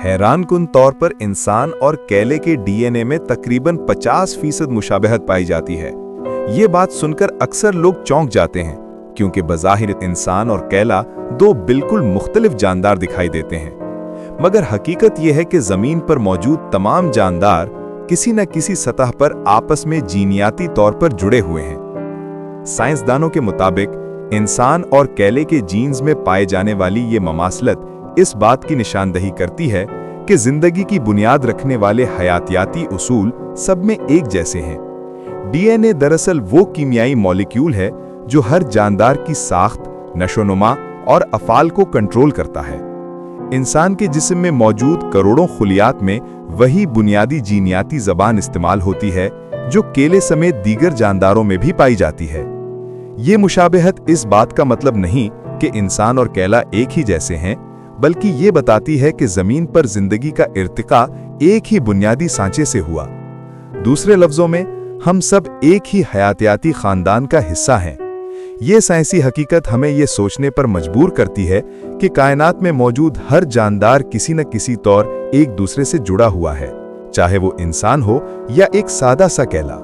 हैरानकुन तौर पर इंसान और केले के डीएनए में तकरीबन 50% मुशाबहत पाई जाती है। ये बात सुनकर अक्सर लोग चौंक जाते हैं, क्योंकि बज़ाहिर इंसान और केला दो बिल्कुल मुख्तलिफ जानदार दिखाई देते हैं। मगर हकीकत यह है कि ज़मीन पर मौजूद तमाम जानदार किसी न किसी सतह पर आपस में जीनियाती तौर पर जुड़े हुए हैं। साइंसदानों के मुताबिक इंसान और केले के जीन्स में पाए जाने वाली ये ममासलत इस बात की निशानदही करती है कि जिंदगी की बुनियाद रखने वाले हयातियाती उसूल सब में एक जैसे हैं। डीएनए दरअसल वो कीमियाई मॉलिक्यूल है जो हर जानदार की साख्त, नशोनुमा और अफ़ाल को कंट्रोल करता है। इंसान के जिस्म में मौजूद करोड़ों खुलियात में वही बुनियादी जीनियाती ज़बान इस्तेमाल होती है जो केले समेत दीगर जानदारों में भी पाई जाती है। ये मुशाबहत इस बात का मतलब नहीं कि इंसान और केला एक ही जैसे हैं, बल्कि ये बताती है कि ज़मीन पर जिंदगी का इर्तिका एक ही बुनियादी सांचे से हुआ। दूसरे लफ्ज़ों में, हम सब एक ही हयातियाती ख़ानदान का हिस्सा हैं। ये साइंसी हकीकत हमें ये सोचने पर मजबूर करती है कि कायनात में मौजूद हर जानदार किसी न किसी तौर एक दूसरे से जुड़ा हुआ है, चाहे वो इंसान हो या एक सादा सा केला।